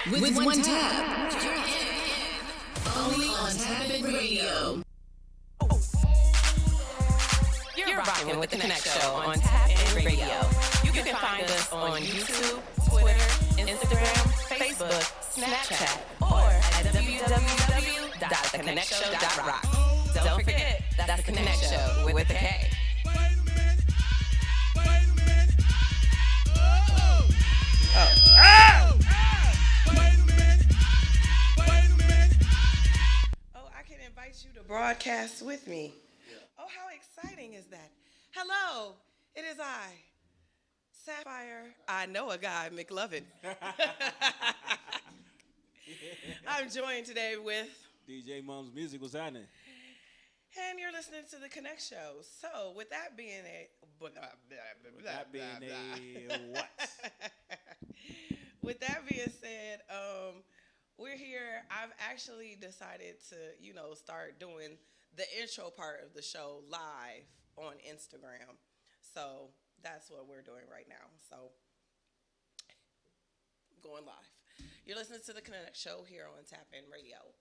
With one tap, you're in. Only on Tap In Radio. You're rocking with the Konnect Show on Tap In Radio. You can find us on YouTube, Twitter, Instagram, Facebook, Snapchat, or at www.thekonnectshow.rock. Don't forget, that's the Konnect Show with a K. I can invite you to broadcast with me. Oh, how exciting is that? Hello, it is I, Sapphire. I know a guy, McLovin. I'm joined today with DJ Mom's Music. What's happening? and you're listening to the Konnect Show. So, with that being what? With that being said, we're here. I've actually decided to, start doing the intro part of the show live on Instagram. So that's what we're doing right now. So going live. You're listening to the Konnect Show here on Tap In Radio.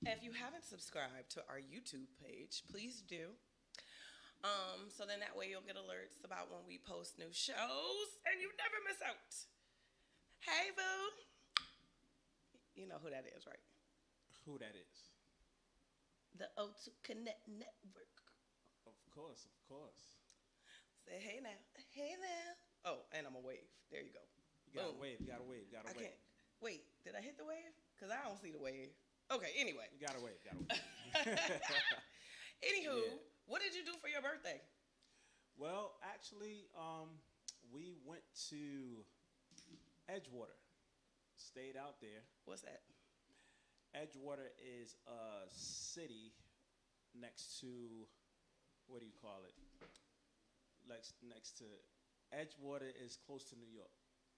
If you haven't subscribed to our YouTube page, please do. So then that way you'll get alerts about when we post new shows and you never miss out. Hey, boo. You know who that is, right? Who that is? The O2 Connect Network. Of course. Say, hey now. Oh, and I'm a wave. There you go. You gotta wave. I can't. Wait, did I hit the wave? Because I don't see the wave. Okay, anyway. You gotta wave. Anywho, Yeah. What did you do for your birthday? Well, actually, we went to Edgewater. Stayed out there. What's that? Edgewater is a city next to, what do you call it? Next to Edgewater is close to New York.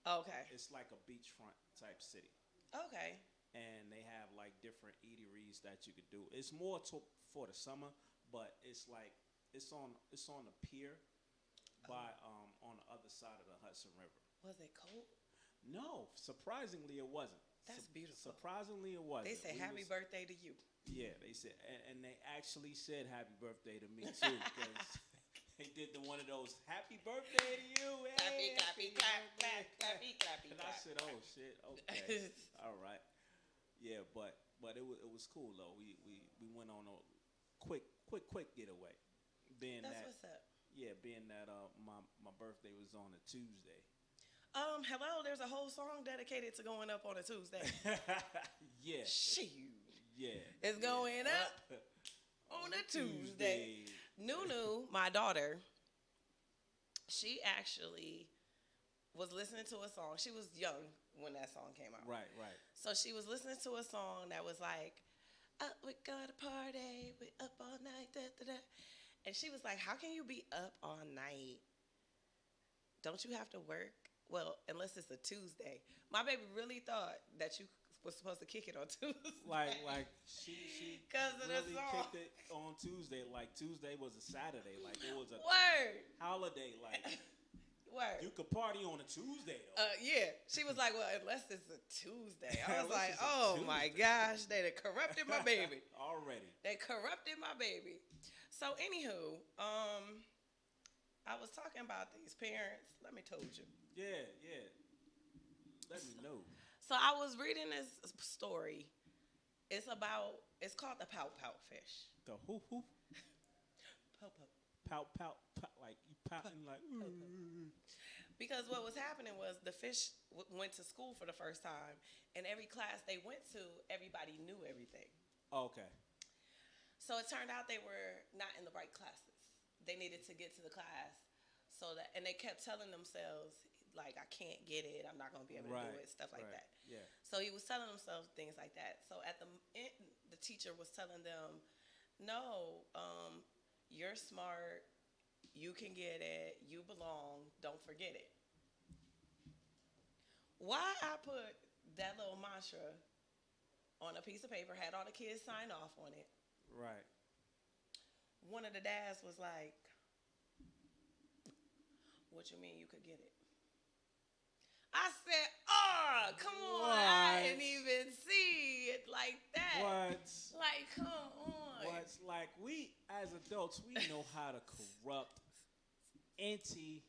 Okay. It's like a beachfront type city. Okay. And they have like different eateries that you could do. It's more for the summer, but it's like it's on the pier by on the other side of the Hudson River. Was it cold? No, surprisingly it wasn't. That's beautiful. Surprisingly it wasn't. They say happy birthday to you. Yeah, they said, and they actually said happy birthday to me too, because they did one of those happy birthday to you. Hey, Clappy, clap. And I said, oh shit, okay, all right, yeah, but it was cool though. We went on a quick getaway. That's what's up. Yeah, being that my birthday was on a Tuesday. Hello, there's a whole song dedicated to going up on a Tuesday. Yeah. Shoot. Yeah. It's going up on a Tuesday. Nunu, my daughter, she actually was listening to a song. She was young when that song came out. Right. So she was listening to a song that was like, we got a party, we up all night, da-da-da. And she was like, how can you be up all night? Don't you have to work? Well, unless it's a Tuesday. My baby really thought that you was supposed to kick it on Tuesday. Like she of the really song. kicked it on Tuesday. Like Tuesday was a Saturday. Like it was a Word. holiday. Like Word. you could party on a Tuesday though. Yeah. She was like, well, unless it's a Tuesday. I was Unless like, it's a oh Tuesday. my gosh, they done corrupted my baby. Already. They corrupted my baby. So anywho, I was talking about these parents. Let me told you. Yeah. Let me know. So I was reading this story. It's called the pout fish. The who? Pout. Pout, like you pouting like. Because what was happening was the fish went to school for the first time, and every class they went to, everybody knew everything. Oh, okay. So it turned out they were not in the right classes. They needed to get to the class, and they kept telling themselves, like, I can't get it, I'm not going to be able to do it, stuff like that. Yeah. So he was telling themselves things like that. So at the end, the teacher was telling them, no, you're smart, you can get it, you belong, don't forget it. Why I put that little mantra on a piece of paper, had all the kids sign off on it. Right. One of the dads was like, what you mean you could get it? I said, come on. I didn't like we as adults, we know how to corrupt anything.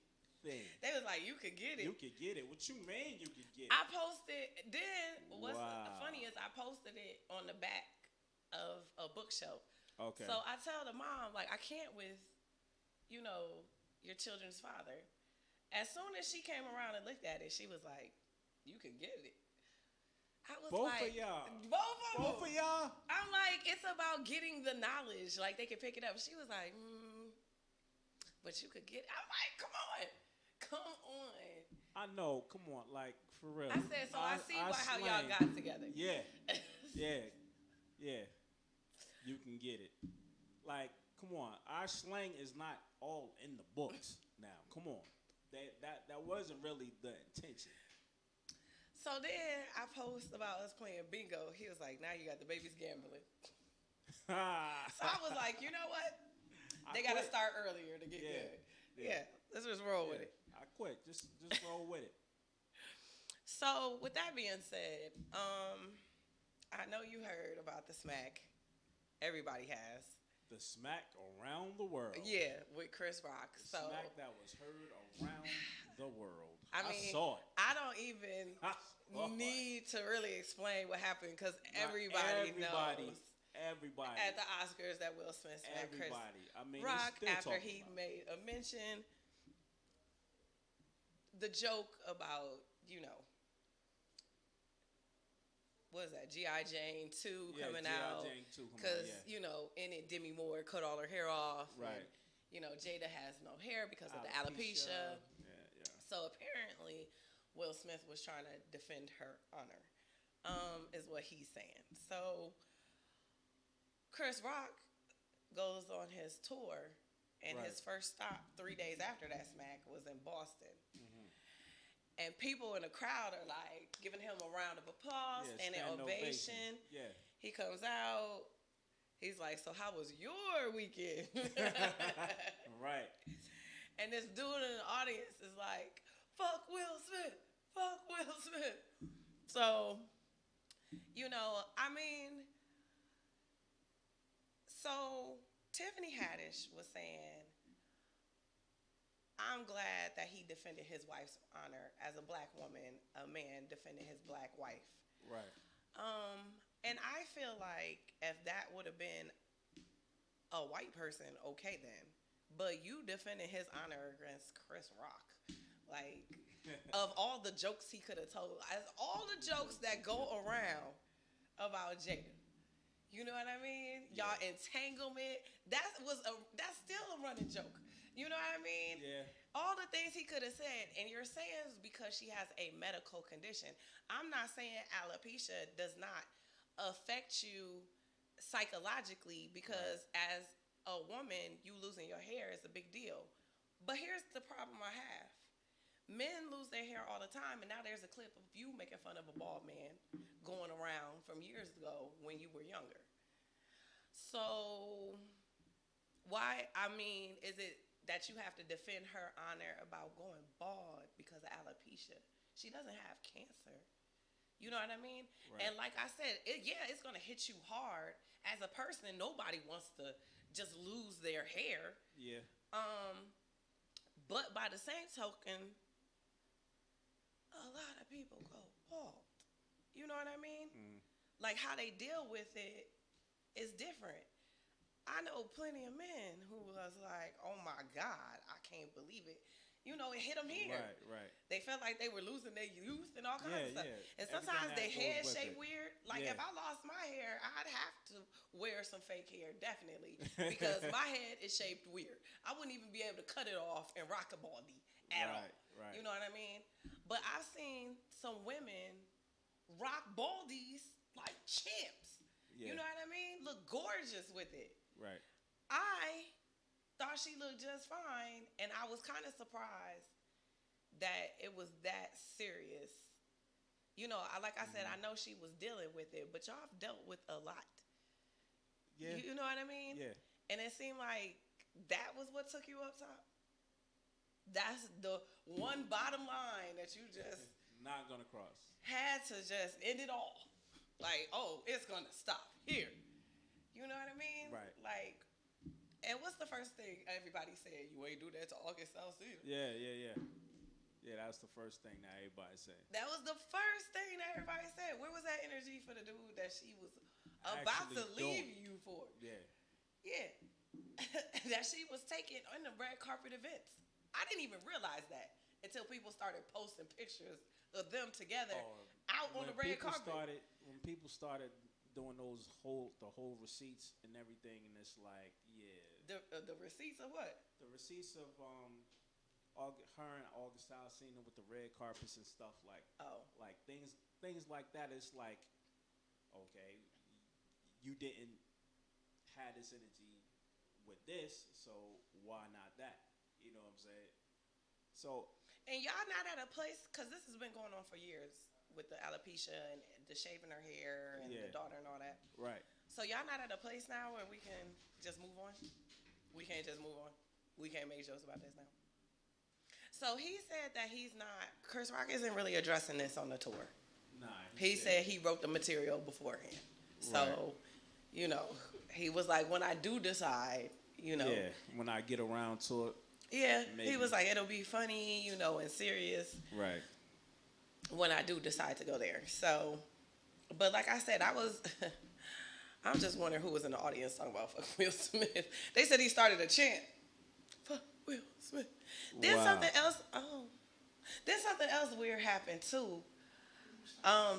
They was like, you could get it. You could get it. What you mean you could get it? I posted. Then what's Wow. funny is I posted it on the back of a bookshelf. Okay. So I tell the mom, like, I can't with, your children's father. As soon as she came around and looked at it, she was like, you could get it. I was Both like, of y'all. Both of y'all. I'm like, it's about getting the knowledge. Like, they can pick it up. She was like, but you could get it. I'm like, come on. I know. Come on. Like, for real. I said, so I see how slang. y'all got together. Yeah. Yeah. You can get it. Like, come on. Our slang is not all in the books now. Come on. That wasn't really the intention. So then I post about us playing bingo. He was like, now you got the babies gambling. So I was like, you know what? They got to start earlier to get good. Yeah. Let's just roll with it. I quit. Just roll with it. So with that being said, I know you heard about the smack. Everybody has. The smack around the world. Yeah, with Chris Rock. The smack that was heard around the world. I mean, saw it. I don't even need to really explain what happened because everybody knows. Everybody. At the Oscars that Will Smith smacked Chris Rock after he made a mention. The joke about, what is that? G.I. Jane 2 coming out. G.I. Jane 2 coming out, because, in it, Demi Moore cut all her hair off. Right. And, Jada has no hair because of the alopecia. Yeah. So apparently, Will Smith was trying to defend her honor, is what he's saying. So Chris Rock goes on his tour, and his first stop 3 days after that smack was in Boston. And people in the crowd are like giving him a round of applause and an ovation. Yeah. He comes out. He's like, so how was your weekend? Right. And this dude in the audience is like, fuck Will Smith. Fuck Will Smith. So, so Tiffany Haddish was saying, I'm glad that he defended his wife's honor as a black woman, a man defending his black wife. Right. And I feel like if that would have been a white person, okay then. But you defending his honor against Chris Rock. Like, of all the jokes he could have told, all the jokes that go around about Jada. You know what I mean? Yeah. Y'all entanglement. That's still a running joke. You know what I mean? Yeah. All the things he could have said, and you're saying is because she has a medical condition. I'm not saying alopecia does not affect you psychologically because as a woman, you losing your hair is a big deal. But here's the problem I have. Men lose their hair all the time, and now there's a clip of you making fun of a bald man going around from years ago when you were younger. So why, is it that you have to defend her honor about going bald because of alopecia? She doesn't have cancer. You know what I mean? Right. And like I said, it's going to hit you hard. As a person, nobody wants to just lose their hair. Yeah. But by the same token, a lot of people go bald. You know what I mean? Mm. Like how they deal with it is different. I know plenty of men who was like, oh my God, I can't believe it. It hit them here. Right. They felt like they were losing their youth and all kinds of stuff. Yeah. And sometimes their hair shaped weird. Like if I lost my hair, I'd have to wear some fake hair, definitely. Because my head is shaped weird. I wouldn't even be able to cut it off and rock a baldy at all. Right. You know what I mean? But I've seen some women rock baldies like champs. Yeah. You know what I mean? Look gorgeous with it. Right. I thought she looked just fine, and I was kind of surprised that it was that serious. Like I said, I know she was dealing with it, but y'all have dealt with a lot. Yeah. You know what I mean? Yeah. And it seemed like that was what took you up top. That's the one bottom line that you just not gonna cross. Had to just end it all. Like, oh, it's gonna stop here. You know what I mean? Right. Like, And what's the first thing everybody said? You ain't do that to August South either. Yeah. Yeah, that was the first thing that everybody said. That was the first thing that everybody said. Where was that energy for the dude that she was about to leave you for? Yeah. Yeah. That she was taking on the red carpet events. I didn't even realize that until people started posting pictures of them together out on the red carpet. When people started doing the whole receipts and everything, and it's like, yeah. The receipts of what? The receipts of her and August Alsina with the red carpets and stuff like things like that. It's like, okay, you didn't have this energy with this, so why not that? You know what I'm saying? So, and y'all not at a place, because this has been going on for years with the alopecia and the shaving her hair and the daughter and all that. Right. So y'all not at a place now where we can just move on? We can't just move on. We can't make jokes about this now. So he said that Chris Rock isn't really addressing this on the tour. Nah. He said he wrote the material beforehand. So, you know, he was like, when I do decide, you know. Yeah, when I get around to it. Yeah, maybe. He was like, it'll be funny, you know, and serious. Right. When I do decide to go there. So, but like I said, I'm just wondering who was in the audience talking about fuck Will Smith. They said he started a chant. Fuck Will Smith. Then something else. Then something else weird happened too.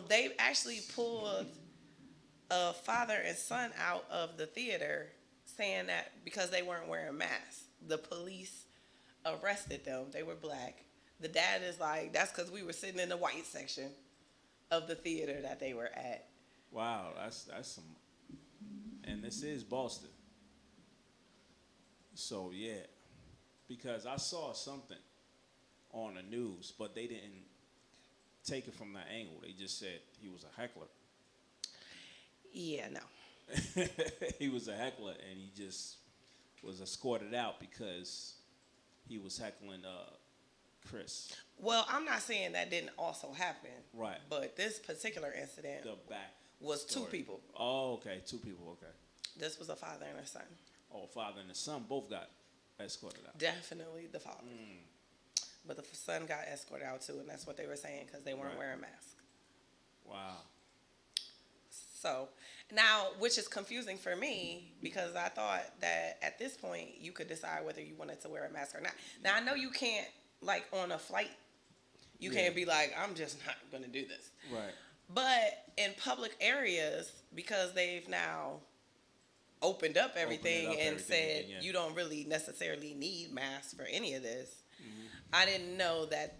They actually pulled a father and son out of the theater, saying that because they weren't wearing masks, the police arrested them. They were black. The dad is like, that's because we were sitting in the white section of the theater that they were at. Wow, that's some. And this is Boston. So yeah, because I saw something on the news, but they didn't take it from that angle. They just said he was a heckler. Yeah, no. He was a heckler, and he just was escorted out because he was heckling Chris. Well, I'm not saying that didn't also happen. Right. But this particular incident was story. 2 people. Oh, okay. 2 people, okay. This was a father and a son. Oh, father and the son both got escorted out. Definitely the father. But the son got escorted out too, and that's what they were saying because they weren't wearing masks. Wow. So, now, which is confusing for me because I thought that at this point you could decide whether you wanted to wear a mask or not. Now, I know you can't, like on a flight, you can't be like, I'm just not going to do this. Right. But in public areas, because they've now opened up everything and said you don't really necessarily need masks for any of this, I didn't know that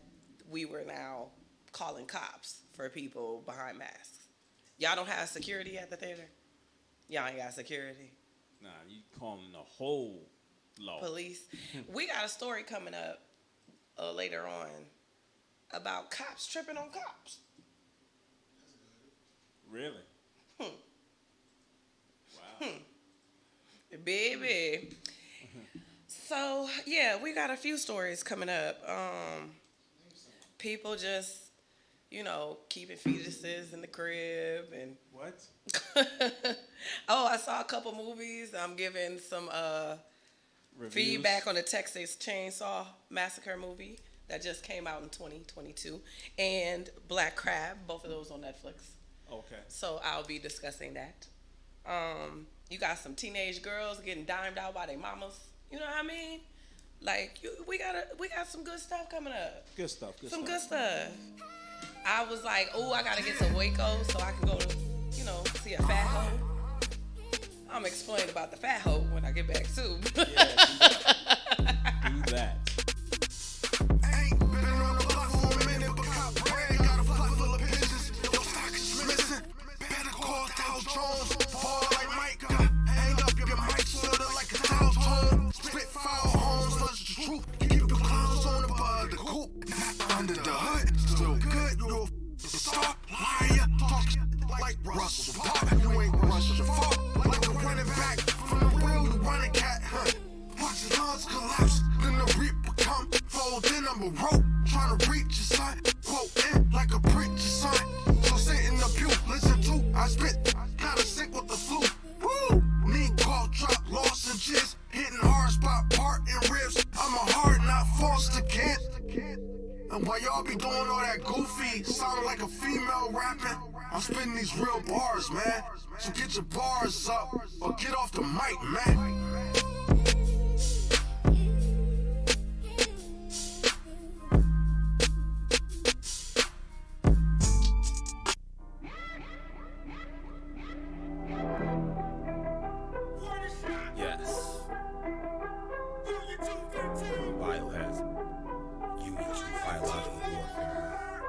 we were now calling cops for people behind masks. Y'all don't have security at the theater? Y'all ain't got security? Nah, you calling the whole law. Police. We got a story coming up later on about cops tripping on cops. Really? Wow. Baby. So, yeah, we got a few stories coming up. People just, you know, keeping fetuses in the crib and... What? Oh, I saw a couple movies. I'm giving some feedback on the Texas Chainsaw Massacre movie that just came out in 2022. And Black Crab, both of those on Netflix. Okay. So I'll be discussing that. You got some teenage girls getting dimed out by their mamas. You know what I mean? Like, we got some good stuff coming up. Good stuff. Good stuff. I was like, oh, I gotta get to Waco so I can go to, you know, see a fat hoe. I'm explaining about the fat hoe when I get back too. Yeah, do that. Ain't been on the block for a minute, but cop brand got a block full of pigeons. Your stock is missing. Better call Dow Jones. Ball like Mike. Hang up your mic, shoulder like a Dow tone. Spit fire homes, touch the truth. Keep the clowns on the bar, the coop. Not under the hood, still good. You're a star, liar. Talk like Russell Park. You ain't Russell Park. Like a running back from the real, you running cat. Watch the lungs collapse, then the reaper come. Fold in, I'm a rope, trying to reach your son. Quote in like a preacher son. So sit in the pew, listen to, I spit. Kinda sick with the flu. Woo! Knee call, drop, lost and jizz. Hitting spitting these real bars, man. So get your bars up or get off the mic, man. Yes. Biohazard. Unit 2 biological warfare.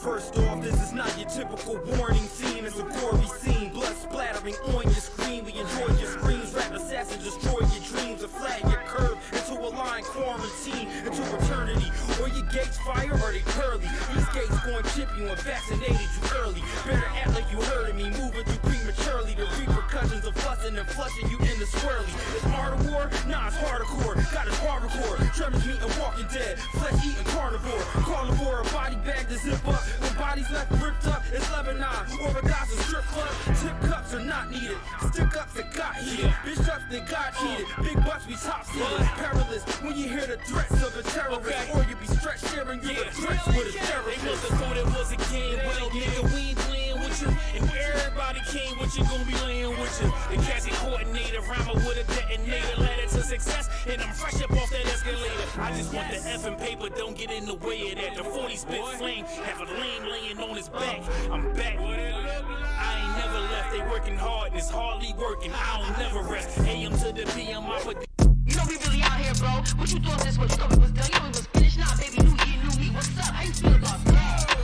First off, this is not your typical warning scene. It's a gory scene, blood splattering on your screen. We enjoy your screams, rap assassins destroy your dreams, and flatten your curve into a line quarantine, into eternity. Or your gates fire or they curly. These gates gon' chip you and vaccinated you early. Better act like you heard of me, moving through prematurely. The repercussions of fussing and flushing you in the swirly. It's art of war? Nah, it's hardcore. Got us hardcore. Tremors meeting Walking Dead, flesh eating carnivore. Carnivore, a body bag to zip up. When bodies left ripped up, it's Lebanon. Or a Gaza strip club. Tip cups are not needed. Stick ups that got heated. Bitch ups that got heated. Big butts we top seeded. Perilous when you hear the threats of a terrorist. Or you be stretched sharing your threats with a terrorist. They must have thought it was a game. Well, nigga, we ain't playing with you. And everybody came with you, gon' be laying with you. The Cassie coordinator, rhymer with a detonator. Led it to success, and I'm fresh up off that escalator. I just want the effing paper, don't get in the way of that. The 40 spit flame, have a lame laying on his back. I'm back. I ain't never left, they working hard, and it's hardly working. I don't never rest. AM to the PM, I put You know we really out here, bro. What you thought this was? You thought we was done? You know we was finished now, baby. New year, new me. What's up? How you feel about that?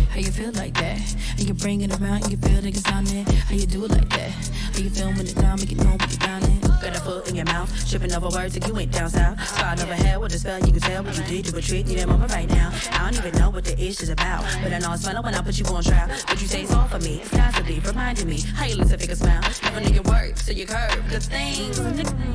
How you feel like that? And you bring it around and you feel like it's on there. How you do it like that? How you feel when it's down, make it know when you're down there. Got a foot in your mouth, tripping over words like you ain't down south. Slide over hell with a spell, you can tell what you did to a trick. Need a moment right now. I don't even know what the ish is about, but I know it's fun when I put you on trial. What you say is all for me, it's constantly reminding me how you look to fake a smile. Never know your words, so you curve the things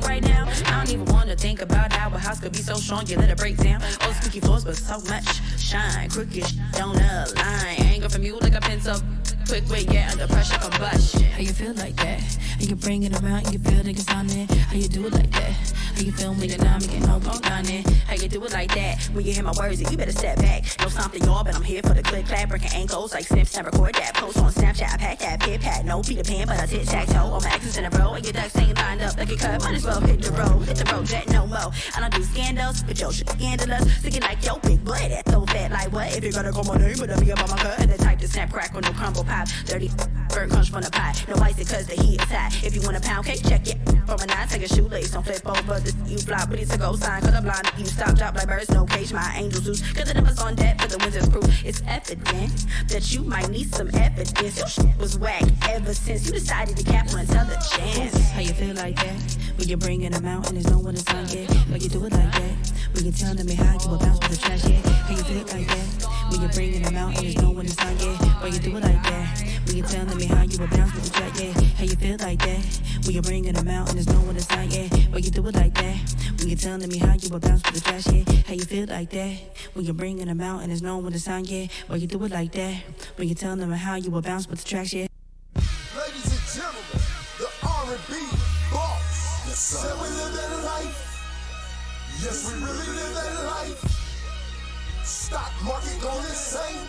right now. I don't even wanna think about how a house could be so strong, you let it break down. Oh, squeaky floors, but so much shine. Crooked don't align. Anger from you like a pencil. Quick way, yeah, under pressure, combustion. How you feel like that? And you bring it around and you feel like it's on there. How you do it like that? How you feel when you're not making no go down there? How you do it like that? When you hear my words, you better step back. Know something, y'all, but I'm here for the click clap. Breaking ankles like Sims, and record that. Post on Snapchat, I pack that pit pat. No Peter Pan, but I tic-tac-toe. All my exes in a row, and your ducks ain't lined up like you cut. Might as well hit the road jet, no mo. I don't do scandals, but your shit scandalous. Thinking like, yo, big blood, that so fat like what? If you're gonna call my name, but be about my cut. And the type to snap, crack on no crumble pop. Dirty burn crunch from the pot. No ice cause the heat is hot. If you want a pound cake, check it. From a nine, take a shoelace, don't flip over the you flop. But it's a go sign, cause I'm blind. You stop, drop like birds, no cage. My angel Zeus, cause the numbers on deck for the winter's proof. It's evident that you might need some evidence. Your shit was whack ever since you decided to cap on intelligence. How you feel like that? When you're bringing them out and there's no one to sign yet. Why you do it like that? When you're telling me how you will bounce with the trash, yeah. How you feel like that? When you're bringing them out and there's no one to sign yet. Why you do it like that? When you're telling me how you will bounce with the track, yeah. How you feel like that? When you're bringing them out and there's no one to sign, yeah. Why you do it like that? When you're telling me how you will bounce with the trash, yeah. How you feel like that? When you're bringing them out and there's no one to sign, yeah. Why you do it like that? When you're telling me how you will bounce with the tracks, yeah. Ladies and gentlemen, the R&B boss. Yes, sir. Said we live that life. Yes, we really live that life. Stock market going insane.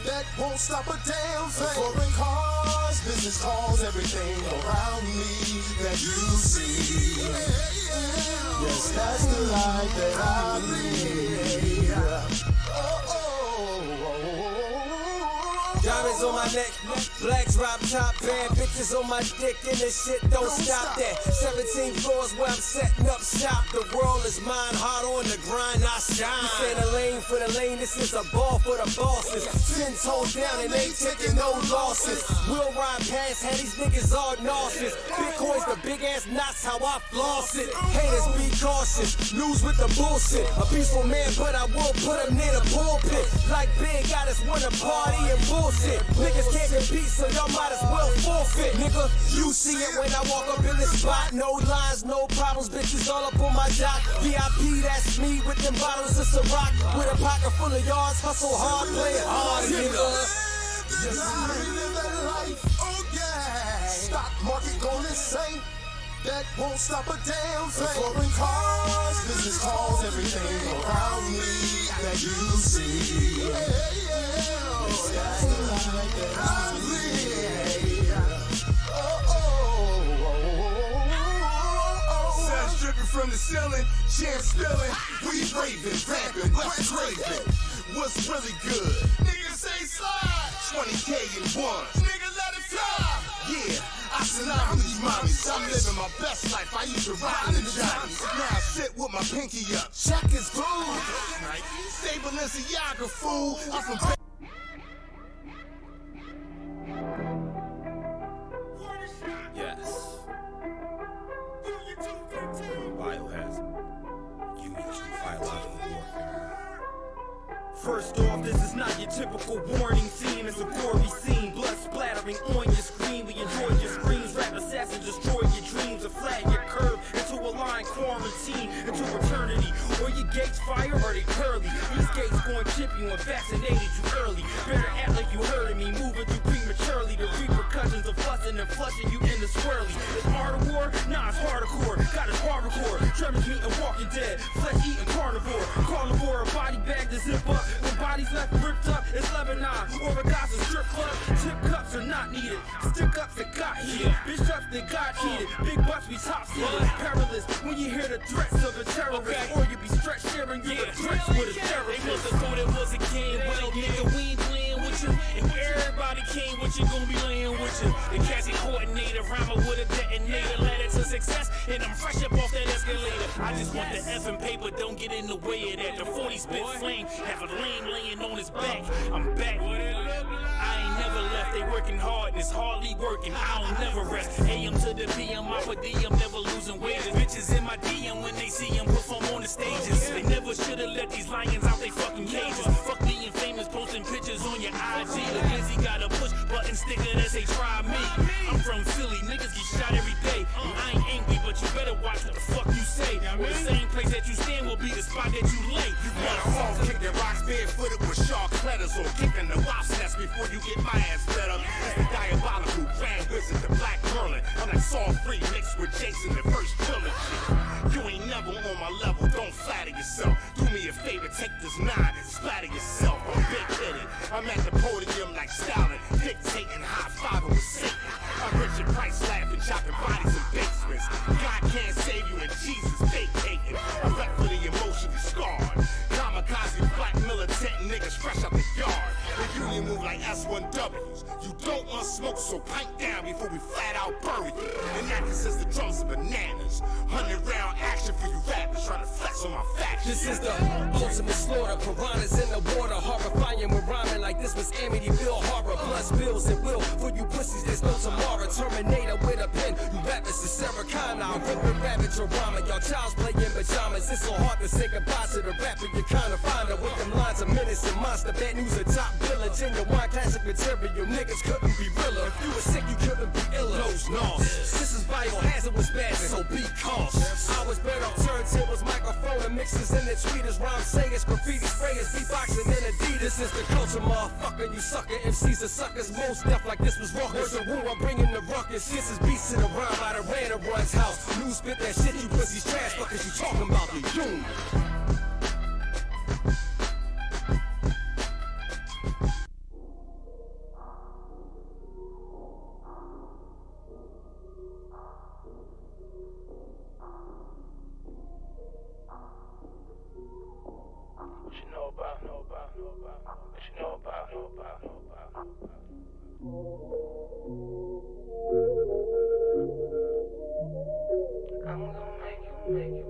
That won't stop a damn thing. Foreign cars, business calls, everything around me that you see. Yes, that's the life that I lead. Diamonds on my neck, black drop top, bad bitches on my dick, and this shit don't stop that. 17 floors where I'm setting up shop. The world is mine, hard on the grind, I shine. This ain't a lane for the lane, this is a ball for the bosses. 10 toes down and ain't taking no losses. We'll ride past, had these niggas all nauseous. Bitcoin's the big ass knots, how I floss it. Haters be cautious, lose with the bullshit. A peaceful man, but I will put him near the pulpit. Like Big got us wanna party and bullshit. Niggas can't compete, so y'all might as well forfeit. Nigga, you see it when I walk up in the spot. No lines, no problems, bitches all up on my jock. VIP, that's me with them bottles of Ciroc. With a pocket full of yards, hustle hard, play it hard, nigga. Yes, we really live that life. Oh, yeah. Stock market going insane. That won't stop a damn thing. Foreign cars, business calls, everything around me that you see. Yes, Sun's dripping from the ceiling, champ spilling. We raving, rapping, what's craving? What's really good? Niggas say slide. 20K in ones. Nigga, let it fly. Yeah, I salute these mommies. I'm living my best life. I used to ride in the Johnnies. Now I sit with my pinky up. Check is cool. Stay Balenciaga, fool. I'm from Yes. Biohazard. U2 biological warfare. First off, this is not your typical warning scene. It's a gory scene, blood splattering on your screen. We enjoy your screams, rap assassins destroy your dreams. A flag your curve into a line quarantine, into eternity. Or your gates fire or they curly. These gates gon' chip you and vaccinated you early. Better act like you heard of me, moving through prematurely. The repercussions of fussing and flushing you in the swirly. It's art of war? Nah, it's hardcore. Got his hardcore. Tremors meeting Walking Dead, flesh eating carnivore. Carnivore, a body bag to zip up. When bodies left ripped up, it's Lebanon or a Gaza strip club. Tip cups are not needed. Stick ups that got heated. Bitch ups that got heated. Big butts be top seated. Perilous when you hear the threats of a terrorist. Or you be stretched sharing your regrets with a They therapist. must have thought it was a game. Well, nigga, we ain't playing with you. And everybody came with you, gon' be laying with you. The Cassie coordinator, rhymer with a detonator. Led it to success, and I'm fresh up off that escalator. I just want the effing paper, don't get in the way of that. The 40 spit flame, have a lame laying on his back. I'm back. I ain't never left, they working hard, and it's hardly working. I don't never rest. AM to the PM, my per diem, never losing weight. Bitches in my DM when they see him perform on the stages. They never should've let these lions out they fucking cages. Fuck being famous, posting pictures on your IG. The Lizzie got a push button sticker that say try me. I'm from Philly, niggas get shot every day. And I ain't angry, but you better watch what the fuck you say. Or the same place that you stand will be the spot that you lay. You better off kicking rocks barefooted with shark letters or kicking the wasp nest before you get my ass fed up. It's the diabolical grand wizard, the black Merlin. I'm like Saw 3 mixed with Jason, the first villain. You ain't never on my level, don't flatter yourself. Do me a favor, take this 9 and splatter yourself. I'm big-headed, I'm at the podium like Stalin, dictating high-fiving with Satan. I'm Richard Price laughing, chopping bodies in basements. God can't save you and Jesus vacating. I'm back for the emotionally scarred. Kamikaze black militant niggas fresh out the yard. The union move like S1Ws. You don't want smoke, so pipe down before we flat out bury you. And that consists of drums and bananas. 100-round action for you rappers trying to flex on my faction. This is the ultimate slaughter. Piranhas in the water, horrifying with rhyming like this was Amityville horror. Blood spills and will for you pussies. There's no tomorrow. Terminator with a pen. You rappers is Sarah Connor. I'm ripping rabbit your rhymer. Y'all child's playing pajamas. It's so hard to say goodbye to the rapper. You kinda find her with them lines of menace and monster. Bad news a top village. Genuine classic material. Niggas couldn't be realer. If you were sick, you couldn't be iller. Nose nauseous. This is biohazard with spazzing, so be cautious. I was bred on turntables, microphone and mixers in the tweeters, rhyme sayers, graffiti sprayers, beatboxing in Adidas. This is the culture, motherfucker. You sucker MCs are suckers. Most stuff like this was ruckus. The woo, I'm bringing the ruckus. This is beats to the rhyme out of Random Run's house. News spit that shit, you pussies trash. Fuck is you talking about? The union. I'm gonna make you.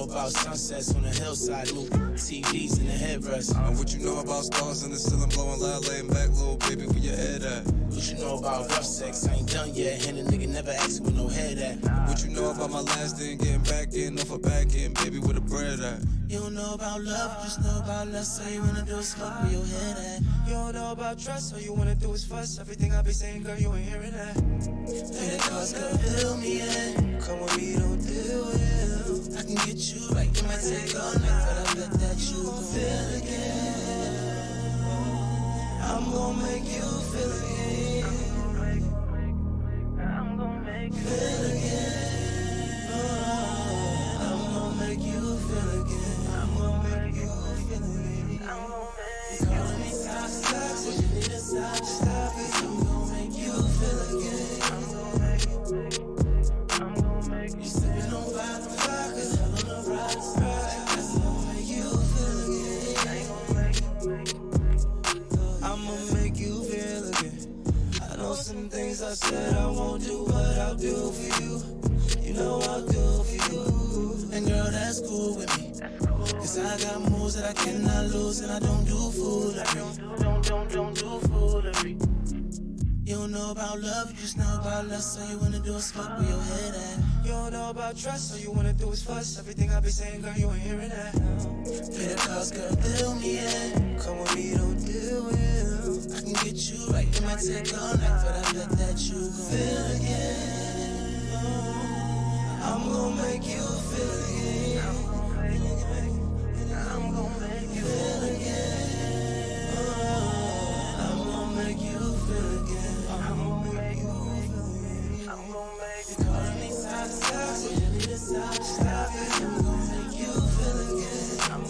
know about sunsets on the hillside, new TVs in the headrest? And what you know about stars in the ceiling blowing loud, laying back, little baby, where your head at? What you know about rough sex? I ain't done yet, and a nigga never asked me with no head at. What you know about my last day and getting back in off a back end, baby, where the bread at? You don't know about love, you just know about lust. All you wanna do is fuck where your head at. You don't know about trust, all you wanna do is fuss. Everything I be saying, girl, you ain't hearing that. Pay the cost, girl, fill me in. Come with me, don't do it. I can get you right, it might take all night, but I bet that you gon' feel again. I'm gon' make you feel again. I'm gon' make you feel again. I'm gon' make you feel again. I'm gon' make you feel again. I'm gon' make you calling me stop, but you need a stop it. I'm gon' make you feel again. I'm gon' make you slipping on vodka, hell on the rocks. I'm gon' make you feel again. I'ma make you feel again. I know some things I said I won't do, but I'll do for you. You know I'll do for you. And girl, that's cool with me. Cause I got moves that I cannot lose, and I don't do foolery. Don't do foolery. You don't know about love, you just know about lust. All you wanna do is fuck where your head at. You don't know about trust, all you wanna do is fuss. Everything I be saying, girl, you ain't hearing that. Pay the cost, girl, fill me in. Come with me, don't do it. I can get you right, it might take all night, but I bet that you gon' feel again. I'm gon' make you feel again. I'm gon' make you feel again. I'm gon' make you feel again. I'm gon' make you feel again. I'm gon' make you calling me stop, but you need to stop it. I'm gon' make you feel again. I'm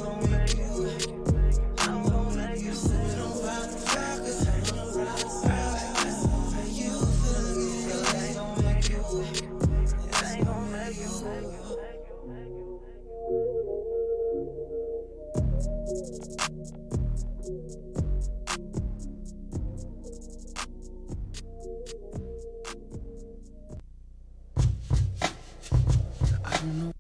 gon' make you slipping on vodka, hell on the rocks. I'm gon' make you feel again. I'm gon' make you. I'm gon' make you. I don't know.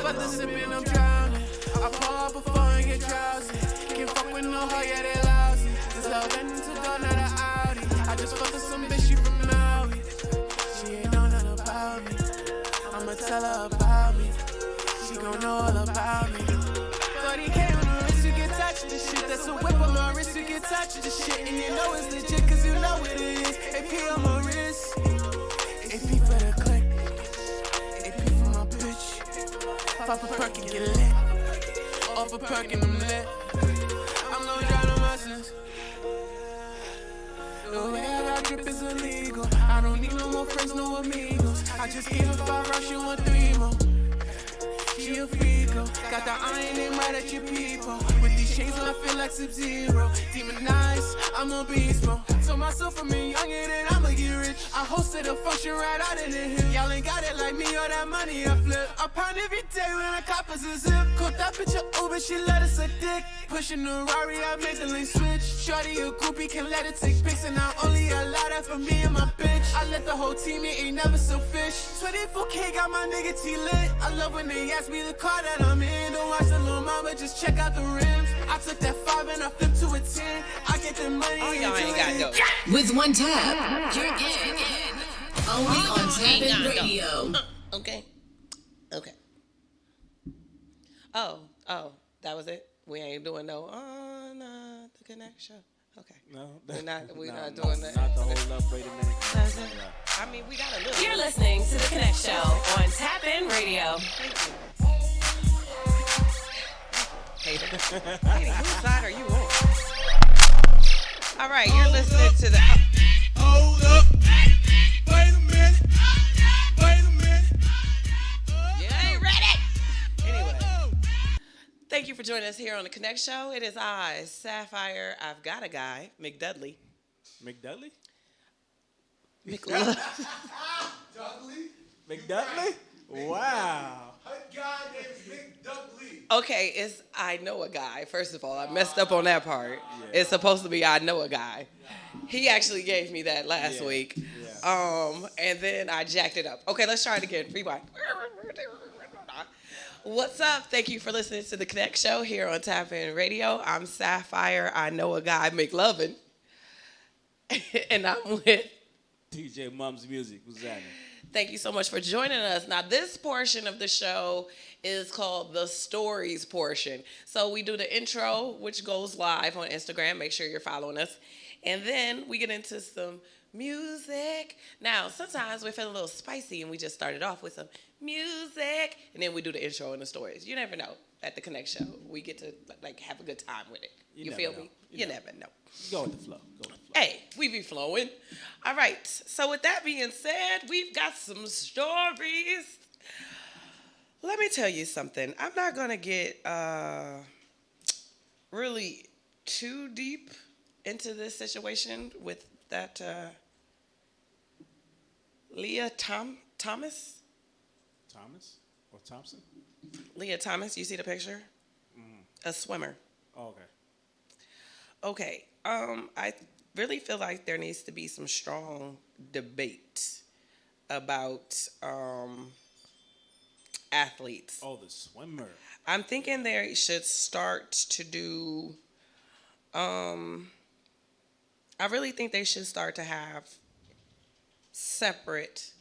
But the sipping, I'm drowning. I pull up before I get drowsy. Can't fuck with no hoe, yeah, they lousy. Cause love ending to go, not an Audi. I just fucked with some bitch, she from Maui. She ain't know nothing about me. I'ma tell her about me. She gon' know all about me. 40K on my wrist, you get touched this shit. That's a whip on my wrist, you get touched this shit. And you know it's legit, cause you know it is. AP on my wrist. AP for the click. AP for my bitch. Pop a perk and get lit. Off a perk and I'm lit. I'm gon' drown on my sins. The way I got drip is illegal. I don't need no more friends, no amigos. I just gave her 5 rounds, she want 3 more. She a freako. Got the iron aim right at your people. With these chains on, I feel like Sub-Zero. Demonized, I'm a beast mode. Told myself from me younger than I'ma get rich. I hosted a function right out in the hill. Y'all ain't got it like me or that money I flip. I pound every day when I cop us a zip. Caught that bitch a Uber, she let us a dick. Pushing the Rari, I made the lane switch. Shorty a groupie, can let it take pics. And I only allow that for me and my bitch. I let the whole team in, ain't never so fish. 24K got my nigga T lit. I love when they ask me the car that I'm in. Don't watch the little mama, just check out the rims. I took that 5 and I flipped to a 10. I get the money. Oh, y'all ain't got no. With one tap, you're in. Only on Tap-In Radio. Okay. Oh, that was it? We ain't doing no on the Konnect Show. Okay. No, we're not doing that. Not the whole up. Wait a minute. I mean, we got a little. You're listening to the Konnect Show on Tap-In Radio. Hater, whose side are you on? All right, you're listening to the. Hold up. Wait a minute. here on the Konnect Show. It is I, Sapphire. I've got a guy, McDudley. McDudley? McLove. McDudley? Wow. A guy named McDudley. Okay, it's I know a guy. First of all, I messed up on that part. Yeah. It's supposed to be I know a guy. He actually gave me that last week. Yeah. And then I jacked it up. Okay, let's try it again. Rewind. What's up? Thank you for listening to the Konnect Show here on Tap In Radio. I'm Sapphire. I know a guy, McLovin. And I'm with DJ Mum's Music. What's happening? Thank you so much for joining us. Now, this portion of the show is called the stories portion. So we do the intro, which goes live on Instagram. Make sure you're following us. And then we get into some music. Now, sometimes we feel a little spicy and we just started off with some music. And then we do the intro and the stories. You never know at the Konnect Show. We get to like have a good time with it. You feel me? You never know. Go with the flow. Hey, we be flowing. All right. So with that being said, we've got some stories. Let me tell you something. I'm not going to get really too deep into this situation with that Leah Thomas? Thomas or Thompson? Leah Thomas, you see the picture? Mm-hmm. A swimmer. Oh, okay. Okay. I really feel like there needs to be some strong debate about athletes. Oh, the swimmer. I'm thinking they should start to do. I really think they should start to have separate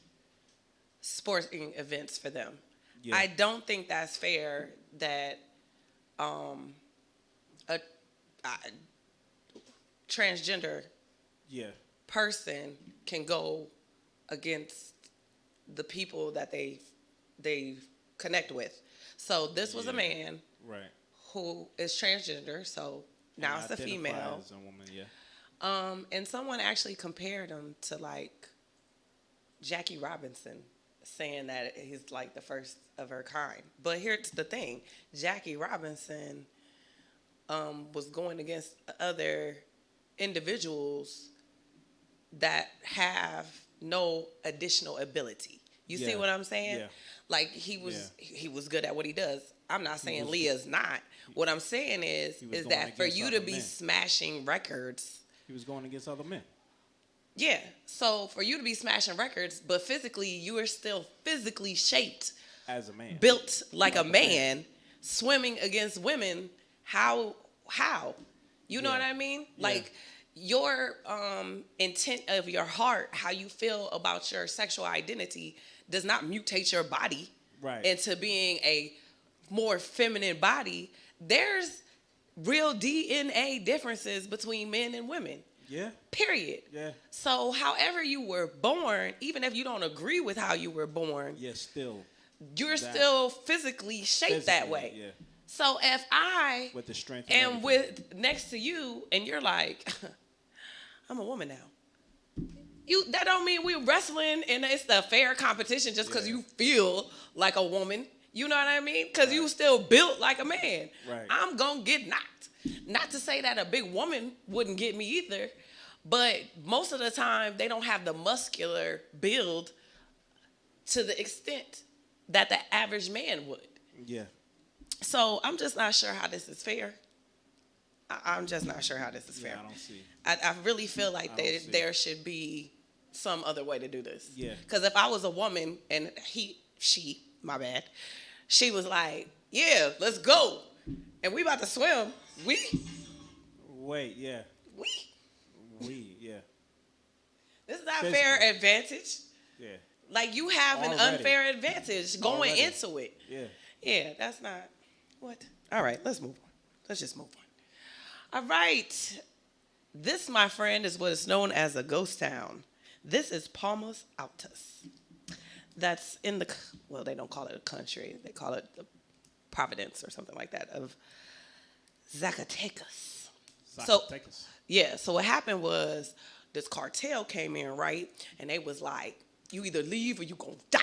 sporting events for them. Yeah. I don't think that's fair that a transgender person can go against the people that they connect with. So this was a man who is transgender, so now it's a female. As a woman, and someone actually compared him to like Jackie Robinson, saying that he's like the first of her kind. But here's the thing. Jackie Robinson was going against other individuals that have no additional ability. You see what I'm saying? Yeah. Like he was good at what he does. I'm not saying Leah's not. What I'm saying is that for you to be smashing records, he was going against other men. Yeah. So for you to be smashing records, but physically you are still physically shaped as a man, built like a man, swimming against women. How? You know what I mean? Yeah. Like your intent of your heart, how you feel about your sexual identity, does not mutate your body into being a more feminine body. There's real DNA differences between men and women. Yeah. Period. Yeah. So however you were born, even if you don't agree with how you were born, you're still physically shaped that way. Yeah. So if I with the strength am with next to you and you're like, I'm a woman now. That don't mean we're wrestling and it's a fair competition just because you feel like a woman. You know what I mean? Because you still built like a man. Right. I'm going to get knocked. Not to say that a big woman wouldn't get me either, but most of the time they don't have the muscular build to the extent that the average man would. Yeah. So I'm just not sure how this is fair. I'm just not sure how this is fair. I don't see. I really feel like there should be some other way to do this. Yeah. Because if I was a woman and she, my bad, she was like, yeah, let's go. And we about to swim. This is not fair advantage. Yeah. Like you have an unfair advantage going into it. Yeah. Yeah, that's not what. All right, let's move on. Let's just move on. All right. This, my friend, is what is known as a ghost town. This is Palmas Altas. That's in the, well, they don't call it a country. They call it the Providence or something like that of Zacatecas. So what happened was this cartel came in, right? And they was like, you either leave or you gonna die.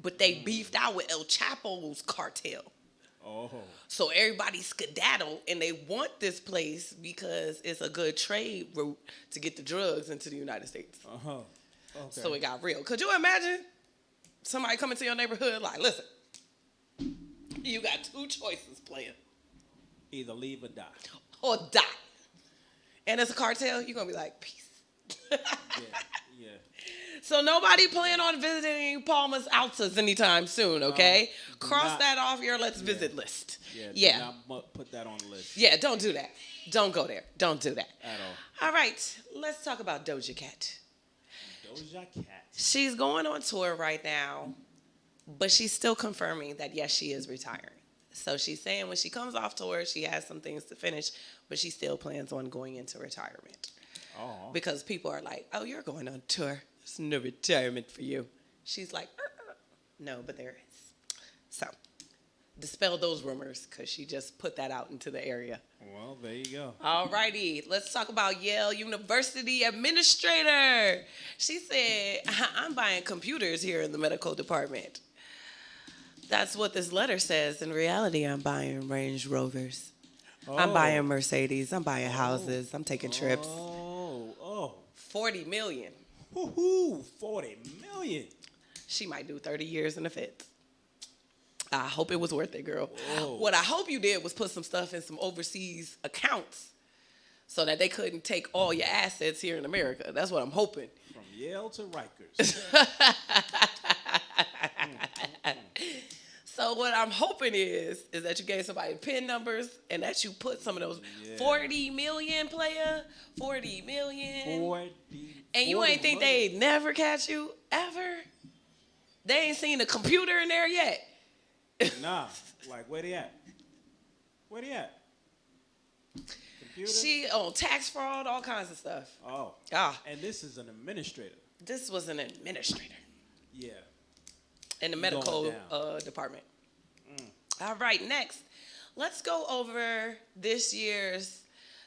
But they beefed out with El Chapo's cartel. Oh. So everybody skedaddle, and they want this place because it's a good trade route to get the drugs into the United States. Uh-huh. Okay. So it got real. Could you imagine somebody coming to your neighborhood like, listen, you got two choices, player. Either leave or die. Or die. And it's a cartel, you're going to be like, peace. Yeah. So nobody plan on visiting Palmas Altas anytime soon, okay? Cross that off your let's visit list. Yeah. Do not put that on the list. Yeah, don't do that. Don't go there. Don't do that. At all. All right, let's talk about Doja Cat. Doja Cat. She's going on tour right now, but she's still confirming that, yes, she is retiring. So she's saying when she comes off tour, she has some things to finish, but she still plans on going into retirement. Oh. Because people are like, oh, you're going on tour. There's no retirement for you. She's like, no, but there is. So dispel those rumors because she just put that out into the area. Well, there you go. All righty. Let's talk about Yale University administrator. She said, I'm buying computers here in the medical department. That's what this letter says. In reality, I'm buying Range Rovers. I'm buying Mercedes. I'm buying houses. I'm taking trips. 40 million. Woohoo! 40 million. She might do 30 years in the Feds. I hope it was worth it, girl. Whoa. What I hope you did was put some stuff in some overseas accounts so that they couldn't take all your assets here in America. That's what I'm hoping. From Yale to Rikers. So what I'm hoping is that you gave somebody PIN numbers and that you put some of those 40 million, player. 40 million. 40. And you ain't think they'd never catch you ever? They ain't seen a computer in there yet. Nah. Like, where they at? Where they at? Computer? She on tax fraud, all kinds of stuff. Oh. And this is an administrator. This was an administrator. Yeah. In the medical department. All right, next, let's go over this year's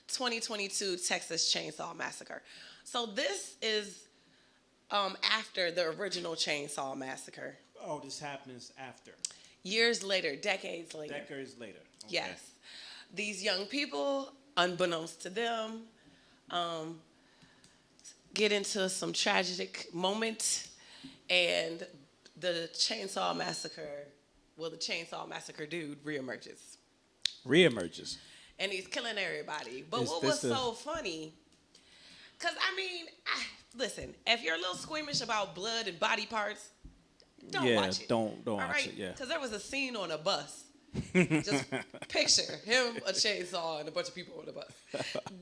2022 Texas Chainsaw Massacre. So this is after the original Chainsaw Massacre. Oh, this happens after. Years later, decades later. Decades later. Okay. Yes. These young people, unbeknownst to them, get into some tragic moment, and the Chainsaw Massacre dude reemerges. And he's killing everybody. But what was so funny, because, I mean, listen, if you're a little squeamish about blood and body parts, don't watch it. Don't watch it, yeah. Because there was a scene on a bus. Just picture him, a chainsaw, and a bunch of people on the bus.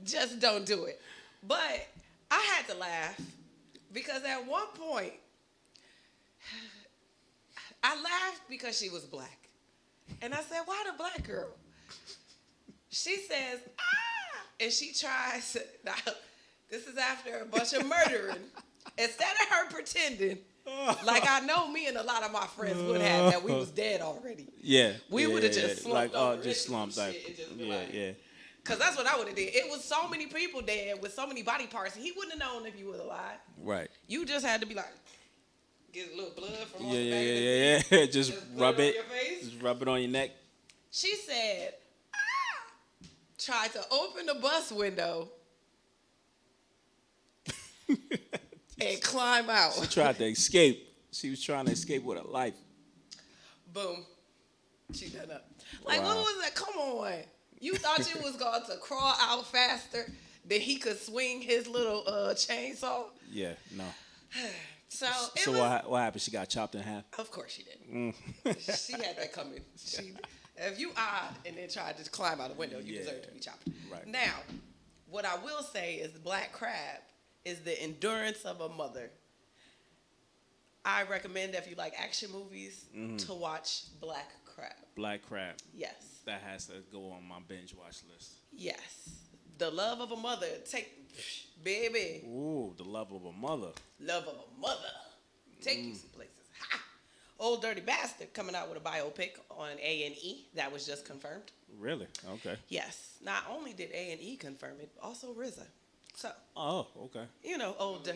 Just don't do it. But I had to laugh because at one point, I laughed because she was black. And I said, why the black girl? She says, and she tries to, now, this is after a bunch of murdering. Instead of her pretending, like I know me and a lot of my friends would have, that we was dead already. Yeah. We would have just slumped over just slumped like, yeah. Because that's what I would have did. It was so many people dead with so many body parts, he wouldn't have known if you was alive. Right. You just had to be like, get a little blood from on the back of the Yeah. Just rub it. Just rub it on your neck. She said, tried to open the bus window and climb out. She tried to escape. She was trying to escape with her life. Boom. She done up. Like, what was that? Come on. You thought you was going to crawl out faster than he could swing his little chainsaw? Yeah, no. So what happened? She got chopped in half? Of course she did. She had that coming. If you and then tried to climb out the window, you deserve to be chopped. Right. Now, what I will say is Black Crab is the endurance of a mother. I recommend if you like action movies to watch Black Crab. Black Crab. Yes. That has to go on my binge watch list. Yes. The love of a mother. Baby. Ooh, the love of a mother. Love of a mother. Take you some places. Ha! Old Dirty Bastard coming out with a biopic on A&E. That was just confirmed. Really? Okay. Yes. Not only did A&E confirm it, but also RZA. So. Oh, okay. You know, old.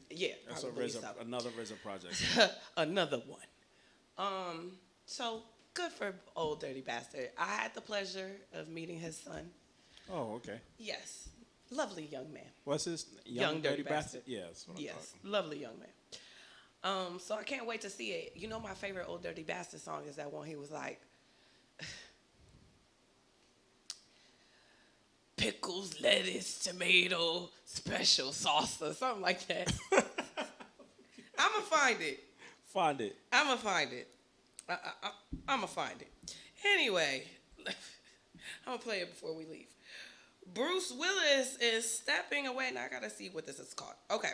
Yeah. That's another RZA project. Another one. So good for old dirty bastard. I had the pleasure of meeting his son. Oh, okay. Yes, lovely young man. What's his Young Dirty Bastard? Yeah, that's what I'm Yes, talking lovely young man. So I can't wait to see it. You know, my favorite old dirty bastard song is that one. He was like, pickles, lettuce, tomato, special sauce, or something like that. I'ma find it. Find it. I'ma find it. I'ma find it. Anyway, I'm gonna play it before we leave. Bruce Willis is stepping away. Now I gotta see what this is called. Okay.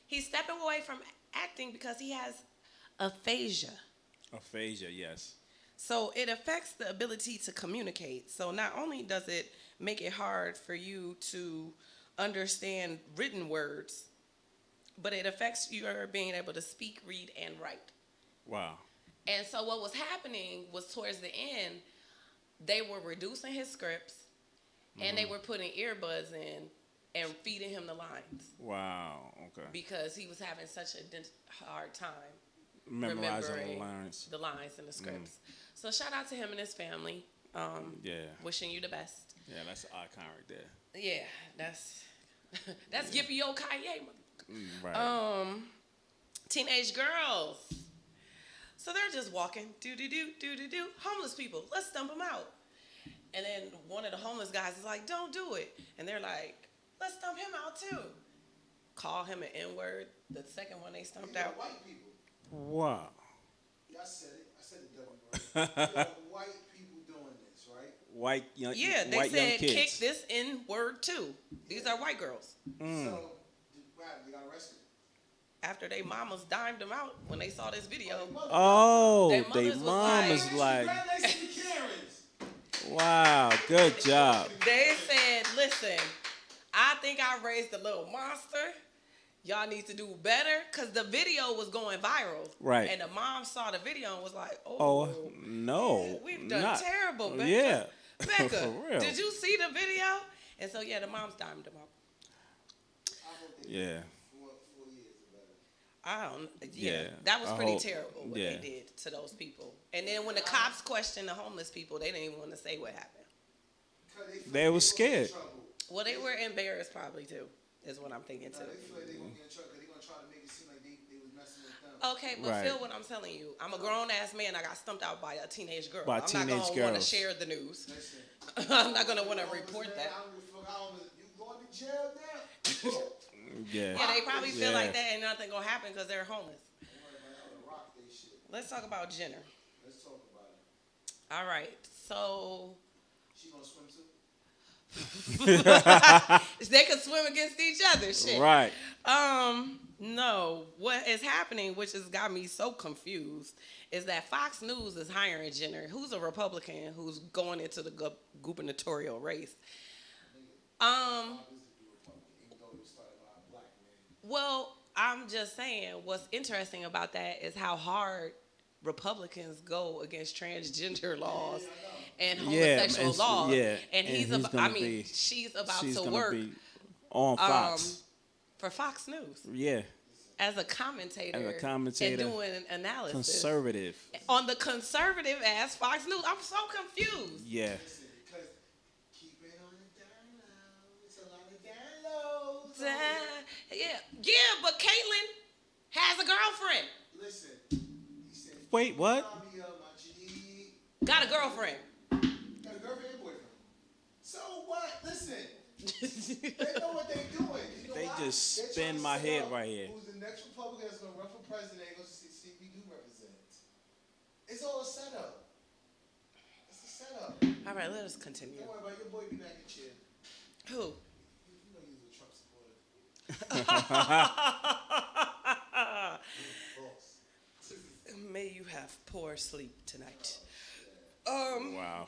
He's stepping away from acting because he has aphasia. Aphasia, yes. So it affects the ability to communicate. So not only does it make it hard for you to understand written words, but it affects your being able to speak, read, and write. Wow. And so what was happening was towards the end, they were reducing his scripts, and they were putting earbuds in and feeding him the lines. Wow, okay. Because he was having such a hard time Memorizing remembering the lines. and the scripts. So shout out to him and his family. Yeah. Wishing you the best. Yeah, that's an icon right there. Yeah, that's Gippy old Kanye. Right. Teenage girls. So they're just walking, do. Homeless people, let's stump them out. And then one of the homeless guys is like, don't do it. And they're like, let's stump him out too. Call him an N-word. The second one they stumped out. White people. Wow. Yeah, I said it. I said the W word. You got white people doing this, right? White young Yeah, they white said young kids. kick this N-word too. These are white girls. So, what happened? They got arrested. After they mamas dimed them out when they saw this video. Oh, Their they mothers was mom like- is like, Congratulations to the Karens. wow, good job. They said, listen, I think I raised a little monster. Y'all need to do better, because the video was going viral. Right. And the mom saw the video and was like, Oh no, we've done not- terrible, Becca. Yeah, Becca, for real. did you see the video? And so, yeah, the moms dimed them out. Yeah. 4 years or better. I don't. Yeah, that was I pretty hope- terrible what yeah. they did to those people. And then when the cops questioned the homeless people, they didn't even want to say what happened. They were scared. Well, they were embarrassed probably too, is what I'm thinking too. They feel like they're going to get in trouble because they're going to try to make it seem like they was messing with them. Okay, but Right. feel what I'm telling you. I'm a grown ass man. I got stumped out by a teenage girl. By I'm not teenage gonna want to girls. share the news. Listen, I'm not gonna want to report that. I don't give a fuck how you going to jail now. Yeah. Yeah, they probably feel Yeah. like that ain't nothing gonna happen because they're homeless. Don't worry about it. I'm gonna rock they shit. Let's talk about Jenner. Let's talk about it. All right, so She gonna swim too? they could swim against each other. Shit. Right. No. What is happening, which has got me so confused, is that Fox News is hiring Jenner, who's a Republican, who's going into the gubernatorial race. Well, I'm just saying, what's interesting about that is how hard Republicans go against transgender laws and homosexual and- laws. yeah, And he's and about, I mean, she's about she's to gonna work be on Fox. for Fox News Yeah. as a commentator, As a commentator, and doing an analysis Conservative. on the conservative ass Fox News. I'm so confused. Yeah. Listen, because keep it on the down low. It's a lot of downloads. Yeah, but Caitlyn has a girlfriend. Listen, he said, Wait, what? "Call me up, my G." Got a girlfriend. Got a girlfriend and boyfriend. So what? Listen. They know what they doing. You know They why? just They spin trying to my set head up right here. Who's the next Republican that's going to run for president and go see we do represent. It's all a setup. It's a setup. All right, let us continue. Don't worry about it. Your boy be back in chair. Who? You know he's a Trump supporter. May you have poor sleep tonight. Wow.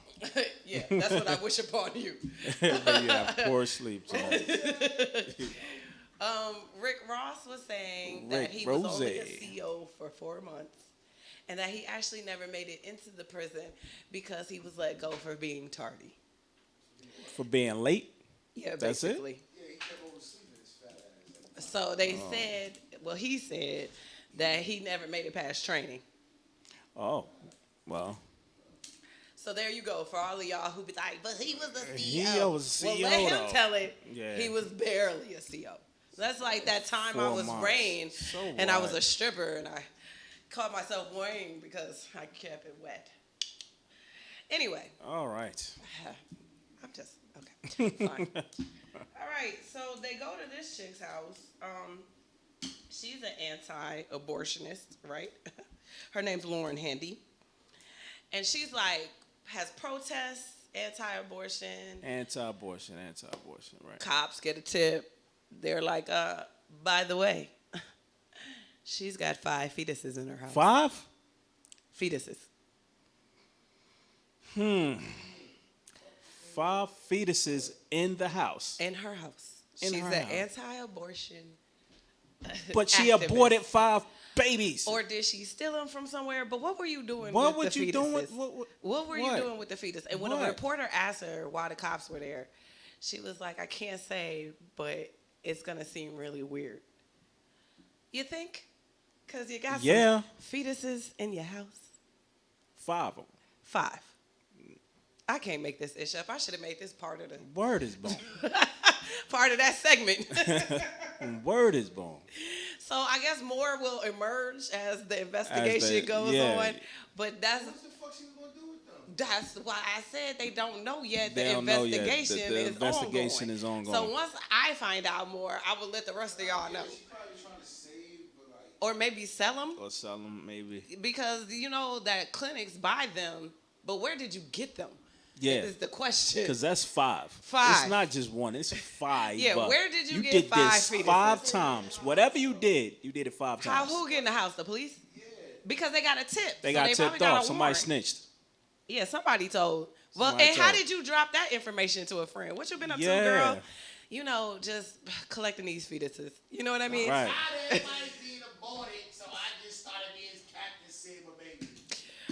Yeah, that's what I wish upon you. You have poor sleep tonight. Rick Ross was saying that Rick he was only a Rose. CO for 4 months, and that he actually never made it into the prison because he was let go for being tardy. For being late? Yeah, That's it? basically. Yeah, he kept oversleeping his fat ass. So they said, well, he said that he never made it past training. Oh, well. So there you go for all of y'all who be like, but he was the CEO. He was a CEO, Well, let him though. tell it. Yeah. He was barely a CEO. That's like that time I 4 was months. rain So and I was what? a stripper and I caught myself wearing because I kept it wet. Anyway. All right. I'm just, okay. Fine. All right. So they go to this chick's house. She's an anti-abortionist, right? Her name's Lauren Handy. And she's like, has protests, anti-abortion. Anti-abortion, right. Cops get a tip. They're like, by the way, she's got 5 fetuses in her house. 5? Fetuses. 5 fetuses in the house. In her house. In She's her an house. anti-abortion But she activist. aborted 5 babies. Or did she steal them from somewhere? But what were you doing What with would the you fetuses? doing with What were you what? doing with the fetus? And when a What? reporter asked her why the cops were there, she was like, I can't say, but it's going to seem really weird. You think? Because you got Yeah. some fetuses in your house. 5 of them. 5. I can't make this ish up. I should have made this part of the Word is born. part of that segment. Word is born. So I guess more will emerge as the investigation goes yeah. on. But that's What the fuck she was gonna do with them? That's why I said they don't know yet. They The don't know yet. investigation The is investigation ongoing. is ongoing. So once I find out more, I will let the rest of y'all know. She probably trying to save, but like. Or maybe sell them. Or sell them, maybe. Because you know that clinics buy them, but where did you get them? Yeah. Is the question. Because that's 5. 5. It's not just 1. It's 5. Yeah, where did you get did 5 this fetuses? 5 times. Whatever you did it 5 times. How who get in the house? The police? Yeah. Because they got a tip. They So got probably tipped off. a Somebody warrant. snitched. Yeah, somebody told. Well, Somebody and how told. did you drop that information to a friend? What you been up to, Yeah. girl? You know, just collecting these fetuses. You know what I mean? Right. Everybody's being aborted, so I just started being Captain Save a Baby.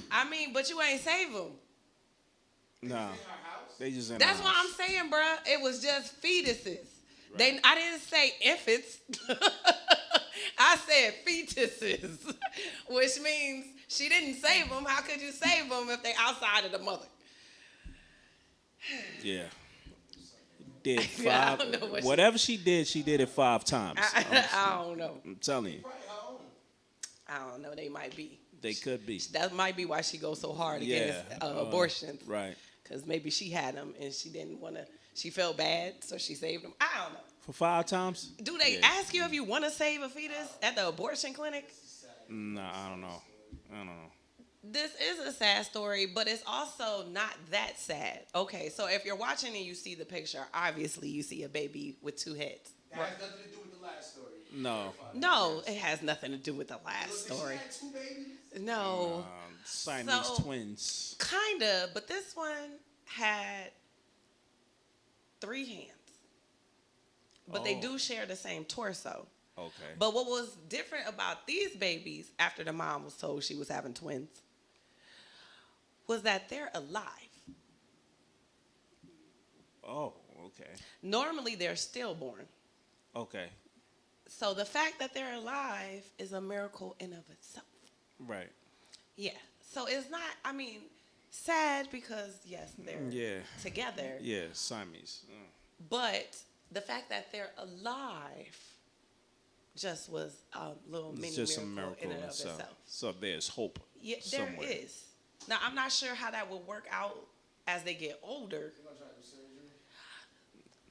I mean, but you ain't save them. Nah. They just in That's the what house. I'm saying, bruh. It was just fetuses. I didn't say infants. I said fetuses, which means she didn't save them. How could you save them if they outside of the mother? Yeah. Did I 5. don't know what Whatever she did it 5 times. I don't know. I'm telling you. I don't know. They might be. They could be. That might be why she goes so hard Yeah. against abortions. Right. Because maybe she had them and she didn't want to. She felt bad, so she saved them. I don't know. For 5 times? Do they Yeah. ask you if you want to save a fetus at the abortion clinic? Nah, I don't know. This is a sad story, but it's also not that sad. Okay, so if you're watching and you see the picture, obviously you see a baby with 2 heads. That has nothing to do with the last story. No. No, it has nothing to do with the last story. She had 2 babies? No. Siamese So- twins. Kinda, but this one had 3 hands. But they Oh. do share the same torso. Okay. But what was different about these babies after the mom was told she was having twins was that they're alive. Oh, okay. Normally they're stillborn. Okay. So the fact that they're alive is a miracle in of itself. Right. Yeah. So it's not, I mean, sad because yes, they're together. Yeah, Siamese. But the fact that they're alive just was a little mini It's just a miracle miracle in and of itself. itself. So there's hope. Yeah, somewhere. there is. Now, I'm not sure how that will work out as they get older.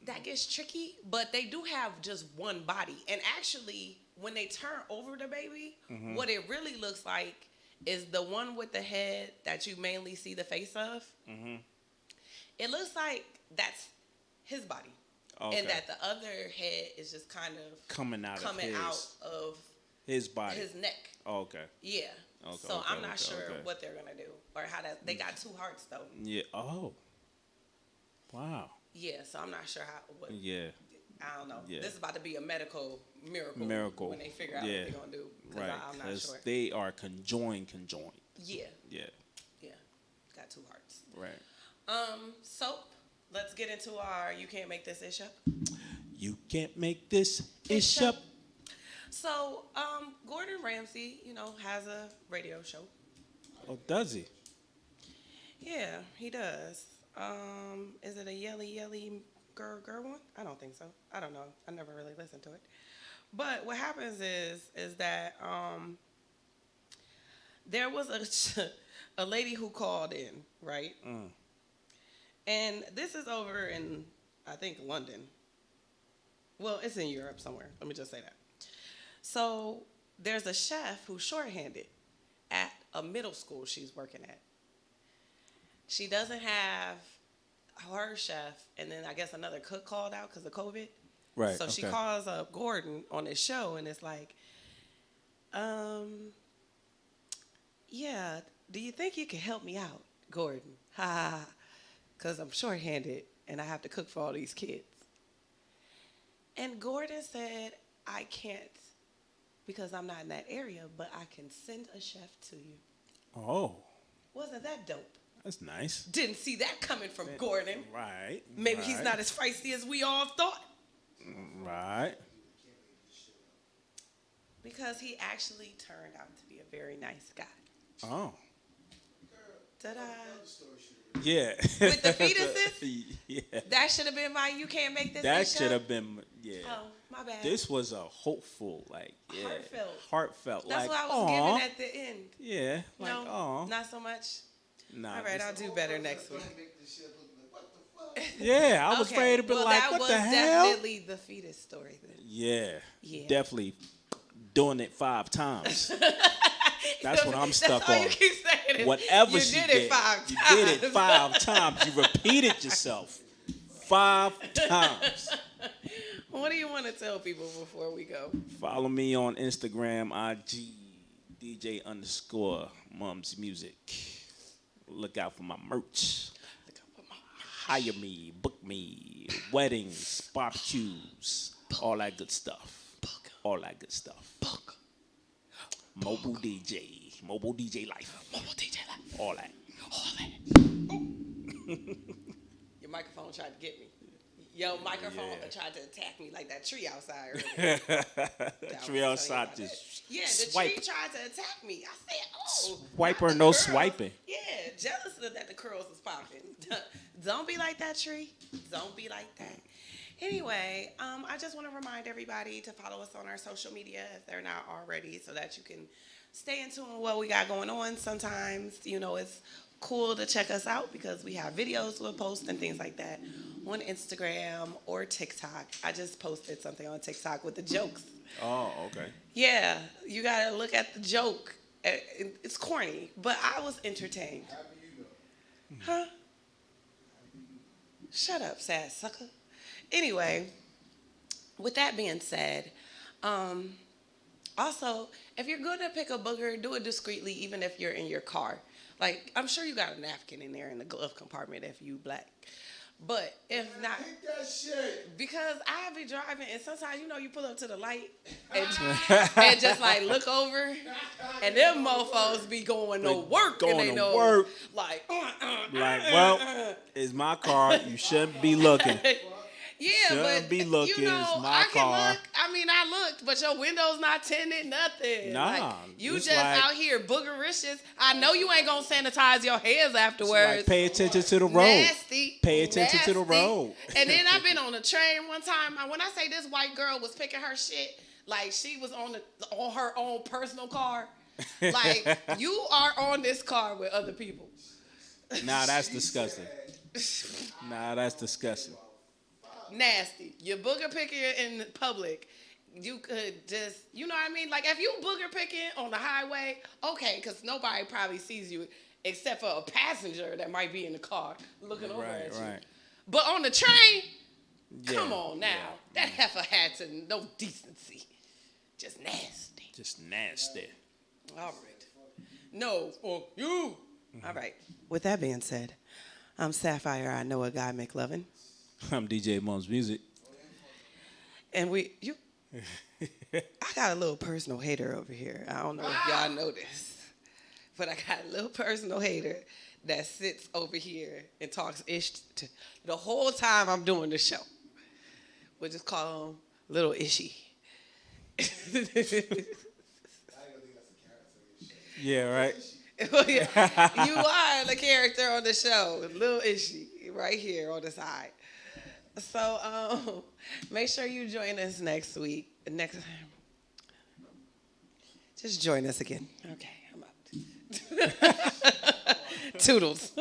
That gets tricky, but they do have just one body. And actually, when they turn over the baby, Mhm. what it really looks like is the one with the head that you mainly see the face of. Mm-hmm. It looks like that's his body. Okay. And that the other head is just kind of Coming out of his body. his neck. Oh, okay. Yeah. Okay, So okay, I'm not okay, sure okay. what they're gonna do or how that. They got 2 hearts though. Yeah. Oh. Wow. Yeah. So I'm not sure how. What, Yeah. I don't know. Yeah. This is about to be a medical miracle. Miracle. When they figure out Yeah. what they're gonna do. 'Cause Right. I'm not 'Cause sure. they are conjoined. Yeah. Yeah. Yeah. Got 2 hearts. Right. So let's get into our "You Can't Make This Ish Up." You can't make this ish up. So Gordon Ramsay, has a radio show. Oh, does he? Yeah, he does. Is it a yelly girl one? I don't think so. I don't know. I never really listened to it. But what happens is that there was a lady who called in, right? And this is over in, I think, London. Well, it's in Europe somewhere. Let me just say that. So there's a chef who's shorthanded at a middle school she's working at. She doesn't have her chef, and then I guess another cook called out because of COVID. Right. So she calls up Gordon on his show, and it's like, yeah, do you think you can help me out, Gordon? Ha ha ha. Because I'm shorthanded, and I have to cook for all these kids. And Gordon said, I can't because I'm not in that area, but I can send a chef to you. Oh. Wasn't that dope? That's nice. Didn't see that coming from Gordon. Right. Maybe he's not as feisty as we all thought. Right. Because he actually turned out to be a very nice guy. Oh. Ta-da. Yeah. With the fetuses? Yeah. That should have been my You Can't Make This That show? should have been, yeah. Oh, my bad. This was a hopeful, like, yeah. Heartfelt. That's like, what I was giving at the end. Yeah. Like, no, aw. not so much. Nah, all right, I'll do better next week. Yeah, I was ready to be like, what the hell? That was definitely the fetus story then. Yeah. Yeah. Definitely doing it 5 times. That's what I'm stuck That's all on. you keep saying is Whatever you she did did, it 5 you times. did it 5 times. You repeated yourself 5 times. What do you want to tell people before we go? Follow me on Instagram, IG, DJ_Mums Music. Look out for my merch. Hire me, book me, weddings, barbecues, all that good stuff. All that good stuff. Mobile DJ life. All that. Your microphone tried to get me. Your microphone tried to attack me like that tree outside earlier. That tree outside just the swipe. tree tried to attack me. I said, oh. Swiper, no swiping. Yeah, jealous that the curls was popping. Don't be like that, tree. Don't be like that. Anyway, I just want to remind everybody to follow us on our social media if they're not already, so that you can stay in tune with what we got going on. Sometimes, it's cool to check us out because we have videos we'll post and things like that on Instagram or TikTok. I just posted something on TikTok with the jokes. Oh, okay. Yeah, you got to look at the joke. It's corny, but I was entertained. Huh? Shut up, sad sucker. Anyway, with that being said, also, if you're going to pick a booger, do it discreetly, even if you're in your car. Like, I'm sure you got a napkin in there in the glove compartment if you black. But if not, because I be driving and sometimes, you pull up to the light and just like look over and them mofos be going to work. Going and they to know, work. Like, well, it's my car. You shouldn't be looking. Yeah, shouldn't but be looking. It's my I can car. look. I looked, but your window's not tinted, nothing. Nah, like, you it's just like, out here boogericious. I know you ain't gonna sanitize your hands afterwards. Like, pay attention to the road. Nasty. Pay attention to the road. And then I've been on a train one time. When I say this white girl was picking her shit, like she was on her own personal car. Like you are on this car with other people. Nah, that's disgusting. Nah, that's disgusting. Nasty. You booger picking in public. You could just, you know what I mean? Like, if you booger picking on the highway, okay, because nobody probably sees you except for a passenger that might be in the car looking over at you. Right. But on the train, come on now. That heifer had no decency. Just nasty. Just nasty. All right. No, for you. All right. With that being said, I'm Sapphire. I know a guy, McLovin. I'm DJ Mums Music. And I got a little personal hater over here. I don't know if y'all know this, but I got a little personal hater that sits over here and talks ish the whole time I'm doing the show. We'll just call him Little Ishy. Yeah, right. You are the character on the show, little Ishi, right here on the side. So make sure you join us next week. Just join us again. Okay, I'm out. Toodles.